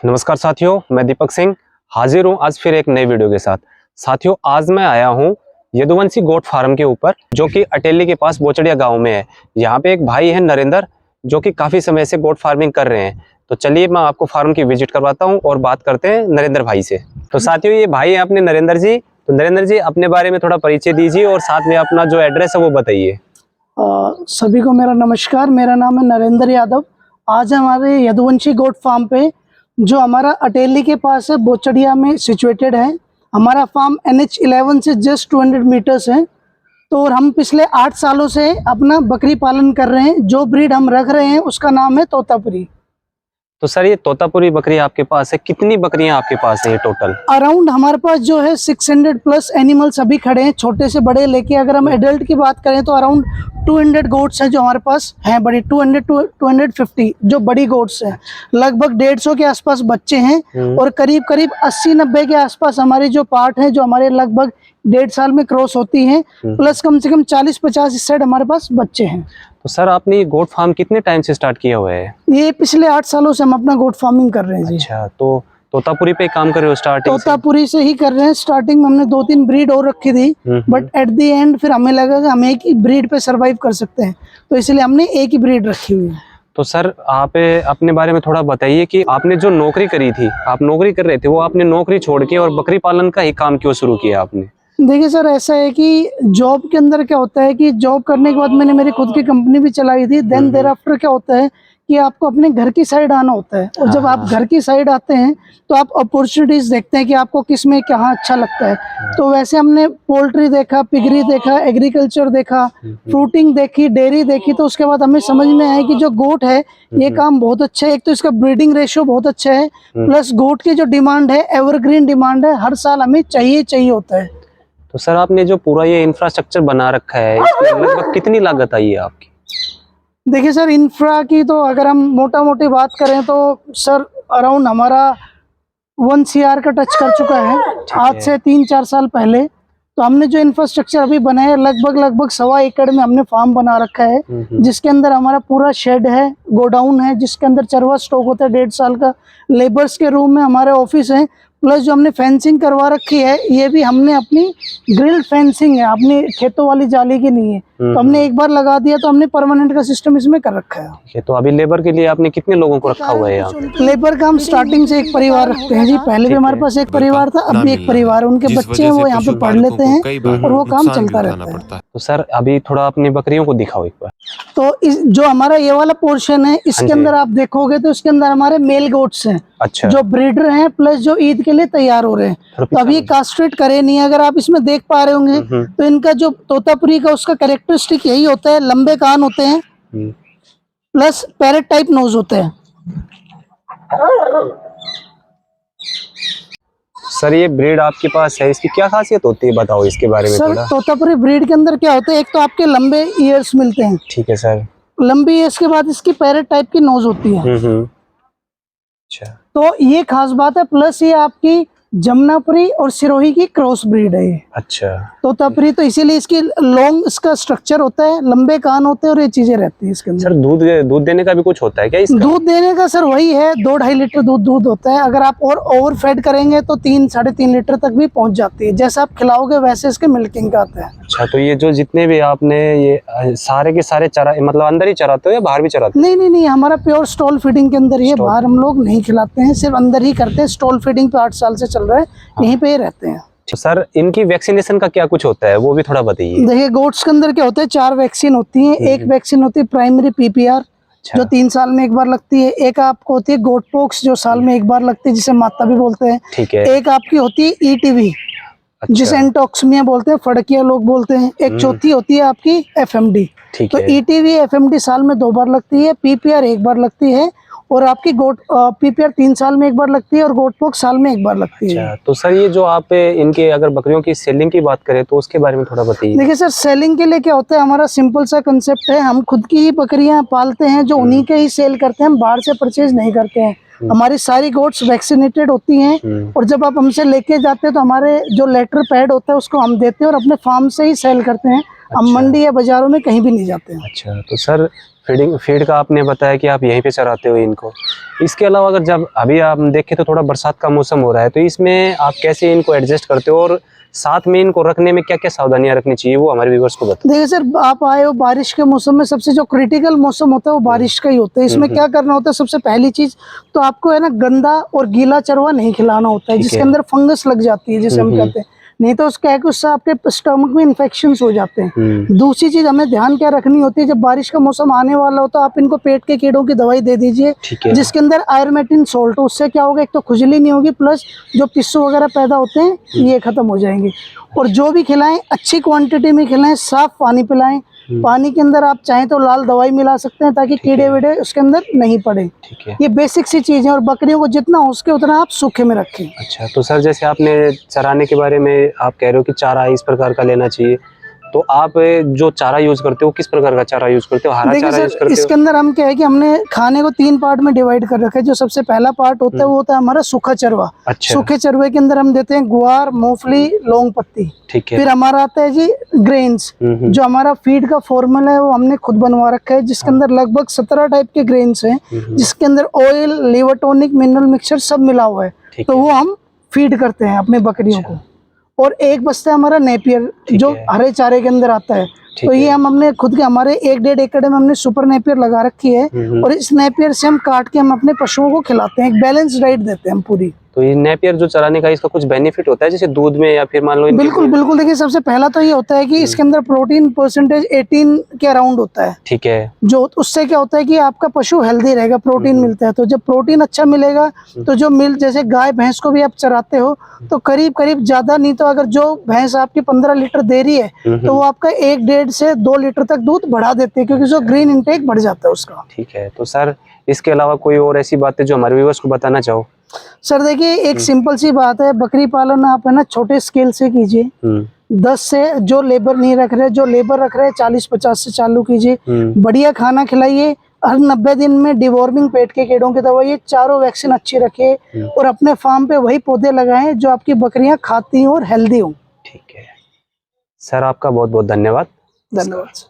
नमस्कार साथियों, मैं दीपक सिंह हाजिर हूँ आज फिर एक नई वीडियो के साथ। साथियों, आज मैं आया हूँ यदुवंशी गोट फार्म के ऊपर, जो कि अटेली के पास बोचड़िया गांव में है। यहाँ पे एक भाई है नरेंद्र, जो कि काफी समय से गोट फार्मिंग कर रहे हैं। तो चलिए मैं आपको फार्म की विजिट करवाता हूँ और बात करते हैं नरेंद्र भाई से। तो साथियों, ये भाई है अपने नरेंद्र जी। तो नरेंद्र जी, अपने बारे में थोड़ा परिचय दीजिए और साथ में अपना जो एड्रेस है वो बताइए। सभी को मेरा नमस्कार। मेरा नाम है नरेंद्र यादव। आज हमारे यदुवंशी गोट फार्म पे, जो हमारा अटेली के पास है, बोचड़िया में सिचुएटेड है। हमारा फार्म NH11 से जस्ट 200 मीटर्स है। तो और हम पिछले 8 सालों से अपना बकरी पालन कर रहे हैं। जो ब्रीड हम रख रहे हैं उसका नाम है तोतापुरी। तो सर, ये तोतापुरी बकरी आपके पास है, कितनी बकरियां आपके पास है ये टोटल? अराउंड हमारे पास जो है 600 प्लस एनिमल्स अभी खड़े हैं, छोटे से बड़े लेके। अगर हम एडल्ट की बात करें तो अराउंड 200 गोट्स हैं जो हमारे पास हैं, बड़ी 200 to 250 जो बड़ी गोट्स हैं। लगभग 150 के आसपास बच्चे हैं और करीब 80-90 के आसपास हमारी जो पार्ट है, जो हमारे लगभग 1.5 साल में क्रॉस होती हैं। प्लस कम से कम 40-50 इस साइड हमारे पास बच्चे हैं। तो सर, आपने ये गोट फार्म कितने टाइम से स्टार्ट किया हुआ है? ये पिछले 8 सालों से हम अपना गोट फार्मिंग कर रहे हैं जी। अच्छा, तो तोतापुरी पे काम कर रहे हो स्टार्टिंग से? तोतापुरी से ही कर रहे हैं। स्टार्टिंग में हमने 2-3 ब्रीड और रखी थी, बट एट द एंड फिर हमें लगा कि हम एक ही ब्रीड पे सरवाइव कर सकते हैं, तो इसलिए हमने एक ही ब्रीड रखी हुई है। तो सर, आप अपने बारे में थोड़ा बताइए कि आपने जो नौकरी करी थी, आप नौकरी कर रहे थे, वो आपने नौकरी छोड़ के और बकरी पालन का ही काम क्यों शुरू किया आपने? देखिए सर, ऐसा है कि जॉब के अंदर क्या होता है कि जॉब करने के बाद मैंने मेरी खुद की कंपनी भी चलाई थी। देन देयर आफ्टर क्या होता है कि आपको अपने घर की साइड आना होता है, और जब आप घर की साइड आते हैं तो आप अपॉर्चुनिटीज देखते हैं कि आपको किस में कहाँ अच्छा लगता है। तो वैसे हमने पोल्ट्री देखा, पिगरी देखा, एग्रीकल्चर देखा, फ्रूटिंग देखी, डेयरी देखी। तो उसके बाद हमें समझ में आया कि जो गोट है ये काम बहुत अच्छा है। एक तो इसका ब्रीडिंग रेशियो बहुत अच्छा है, प्लस गोट की जो डिमांड है एवरग्रीन डिमांड है, हर साल हमें चाहिए होता है। तो सर, आपने जो पूरा ये इंफ्रास्ट्रक्चर बना रखा है, इसमें लगभग कितनी लागत आई है आपकी? देखिए सर, इंफ्रा की तो अगर हम मोटा मोटी बात करें तो सर अराउंड हमारा 1 CR का टच कर चुका है आज से 3-4 साल पहले। तो हमने जो इंफ्रास्ट्रक्चर अभी बनाया है, लगभग 1.25 एकड़ में हमने फार्म बना रखा है, जिसके अंदर हमारा पूरा शेड है, गोडाउन है, जिसके अंदर चरवा स्टॉक होता है 1.5 साल का। लेबर्स के रूम में हमारे ऑफिस है, प्लस जो हमने फेंसिंग करवा रखी है, ये भी हमने अपनी ग्रिल फेंसिंग है, अपनी खेतों वाली जाली की नहीं है। तो हमने एक बार लगा दिया तो हमने परमानेंट का सिस्टम इसमें कर रखा है। तो अभी लेबर के लिए आपने कितने लोगों को रखा हुआ है यहाँ? लेबर का हम स्टार्टिंग से एक परिवार रखते हैं जी। पहले भी हमारे पास एक परिवार था, अब भी एक परिवार है। उनके बच्चे हैं, वो यहाँ पे पढ़ लेते हैं और वो काम चलता रहता है। तो सर, अभी थोड़ा अपनी बकरियों को दिखाओ एक बार। तो जो हमारा ये वाला पोर्शन है, इसके अंदर आप देखोगे तो इसके अंदर हमारे मेल गोट्स हैं। अच्छा। जो ब्रीडर हैं, प्लस जो ईद के लिए तैयार हो रहे हैं। तो अभी कास्ट्रेट करे नहीं। अगर आप इसमें देख पा रहे होंगे तो इनका जो तोतापुरी का उसका कैरेक्टरिस्टिक यही होता है, लंबे कान होते हैं, प्लस पैरेट टाइप नोज होते हैं। सर, ये ब्रीड आपके पास है, इसकी क्या खासियत होती है, बताओ इसके बारे में सर, थोड़ा। तोतापुरी ब्रीड के अंदर क्या होता है, एक तो आपके लंबे ईयर्स मिलते हैं। ठीक है सर। लंबी ईयर्स के बाद इसकी पैरेट टाइप की नोज होती है। अच्छा। तो ये खास बात है। प्लस ये आपकी जमुनापुरी और सिरोही की क्रॉस ब्रीड है ये। अच्छा। तोतापुरी तो इसीलिए इसकी लॉन्ग इसका स्ट्रक्चर होता है, लंबे कान होते हैं और ये चीजें रहती है इसके अंदर। सर, दूध देने का भी कुछ होता है क्या इसका? दूध देने का सर वही है, 2-2.5 लीटर दूध होता है। अगर आप और ओवर फेड करेंगे तो 3-3.5 लीटर तक भी पहुंच जाती है। जैसे आप खिलाओगे वैसे इसके मिल्किंग का आता है। अच्छा, तो ये जो जितने भी आपने ये सारे के सारे चरा, मतलब अंदर ही चराते हो या बाहर भी चराते हो? नहीं, हमारा प्योर स्टॉल फीडिंग के अंदर ही है। बाहर हम लोग नहीं खिलाते हैं, सिर्फ अंदर ही करते हैं। स्टॉल फीडिंग पे 8 साल से चल रहा है, यहीं पे ही रहते हैं। तो सर, इनकी वैक्सीनेशन का क्या कुछ होता है, वो भी थोड़ा बताइए। देखिए, गोट्स के अंदर क्या होता है, 4 वैक्सीन होती हैं। एक वैक्सीन होती है प्राइमरी PPR, जो 3 साल में एक बार लगती है। एक आपको होती है गोट पॉक्स, जो साल में एक बार लगती है, जिसे माता भी बोलते हैं। ठीक है। एक आपकी होती है ETV, जिसे एंटोक्समिया बोलते हैं, फड़किया लोग बोलते हैं। एक चौथी होती है आपकी FMD। तो ETV FMD साल में 2 बार लगती है, PPR 1 बार लगती है, और आपकी गोट PPR 3 साल में एक बार लगती है, और गोट पॉक्स साल में 1 बार लगती है। तो सर, ये जो आप इनके अगर बकरियों की सेलिंग की बात करें तो उसके बारे में थोड़ा बताइए। देखिए सर, सेलिंग के लिए क्या होता है, हमारा सिंपल सा कंसेप्ट है। हम खुद की ही बकरियां पालते हैं, जो उन्हीं के ही सेल करते हैं। हम बाहर से परचेज नहीं करते हैं। हमारी सारी गोट्स वैक्सीनेटेड होती हैं, और जब आप हमसे लेके जाते हैं तो हमारे जो लेटर पैड होता है उसको हम देते हैं और अपने फार्म से ही सेल करते हैं। हम मंडी या बाजारों में कहीं भी नहीं जाते हैं। अच्छा, तो सर फीड का आपने बताया कि आप यहीं पे चराते हो इनको। इसके अलावा अगर जब अभी आप देखें तो थोड़ा बरसात का मौसम हो रहा है, तो इसमें आप कैसे इनको एडजस्ट करते हो और साथ में इनको रखने में क्या क्या सावधानियां रखनी चाहिए, वो हमारे व्यूअर्स को बताओ। देखिए सर, आप आए हो बारिश के मौसम में, सबसे जो क्रिटिकल मौसम होता है वो बारिश का ही होता है। इसमें क्या करना होता है, सबसे पहली चीज तो आपको है ना, गंदा और गीला चरवा नहीं खिलाना होता है, जिसके अंदर फंगस लग जाती है, जिसे हम कहते हैं। नहीं तो उसका है कि उससे आपके स्टमक में इन्फेक्शंस हो जाते हैं। दूसरी चीज हमें ध्यान क्या रखनी होती है, जब बारिश का मौसम आने वाला हो तो आप इनको पेट के कीड़ों की दवाई दे दीजिए, जिसके अंदर आयरमेटिन सोल्ट। उससे क्या होगा, एक तो खुजली नहीं होगी, प्लस जो पिस्सू वगैरह पैदा होते हैं ये खत्म हो जाएंगे। और जो भी खिलाएं अच्छी क्वांटिटी में खिलाएं, साफ पानी पिलाएं। पानी के अंदर आप चाहें तो लाल दवाई मिला सकते हैं, ताकि कीड़े वीड़े उसके अंदर नहीं पड़े। ये बेसिक सी चीज है। और बकरियों को जितना हो सके उतना आप सूखे में रखें। अच्छा, तो सर जैसे आपने चराने के बारे में आप कह रहे हो कि चारा इस प्रकार का लेना चाहिए, तो आप जो चारा यूज करते हो किस प्रकार का चारा यूज करते हो? हरा चारा यूज करते हो? इसके अंदर हम क्या है कि हमने खाने को 3 पार्ट में डिवाइड कर रखा है। जो सबसे पहला पार्ट होता है वो होता है हमारा सूखा चरवा। अच्छा। सूखे चरवे के अंदर हम देते हैं गुआर, मूंगफली, लौंग पत्ती। ठीक है। फिर हमारा आता है जी ग्रेन्स। जो हमारा फीड का फॉर्मूला है वो हमने खुद बनवा रखा है, जिसके अंदर लगभग 17 टाइप के ग्रेन्स हैं, जिसके अंदर oil, liver tonic, mineral mixture सब मिला हुआ है। तो वो हम फीड करते हैं अपने बकरियों को। और एक बस्ता है हमारा नेपियर, जो हरे चारे के अंदर आता है। तो ये हम हमने खुद के, हमारे 1-1.5 एकड़ में हमने सुपर नेपियर लगा रखी है, और इस नेपियर से हम काट के हम अपने पशुओं को खिलाते हैं। एक बैलेंस डाइट देते हैं हम पूरी। तो ये नेपियर जो चराने का, इसका कुछ बेनिफिट होता है जैसे दूध में या फिर मान लो? बिल्कुल बिल्कुल। देखिए, सबसे पहला तो ये होता है कि इसके अंदर प्रोटीन परसेंटेज 18 के अराउंड होता है। ठीक है। जो उससे क्या होता है कि आपका पशु हेल्दी रहेगा, प्रोटीन मिलता है। तो जब प्रोटीन अच्छा मिलेगा तो जो मिल्क, जैसे गाय भैंस को भी आप चराते हो तो करीब करीब, ज्यादा नहीं तो अगर जो भैंस आपकी 15 लीटर दे रही है तो वो आपका 1-1.5 से 2 लीटर तक दूध बढ़ा देती है, क्योंकि जो ग्रीन इंटेक बढ़ जाता है उसका। ठीक है। तो सर इसके अलावा कोई और ऐसी बातें जो हमारे व्यूअर्स को बताना चाहो? सर देखिए, एक सिंपल सी बात है, बकरी पालन आप है ना छोटे स्केल से कीजिए। 10 से, जो लेबर नहीं रख रहे, जो लेबर रख रहे हैं 40-50 से चालू कीजिए। बढ़िया खाना खिलाइए, हर 90 दिन में डिवॉर्मिंग पेट के कीड़ों की दवाई, चारों वैक्सीन अच्छी रखिए, और अपने फार्म पे वही पौधे लगाएं जो आपकी बकरियां खाती हों और हेल्दी हों। ठीक है सर, आपका बहुत बहुत धन्यवाद। धन्यवाद।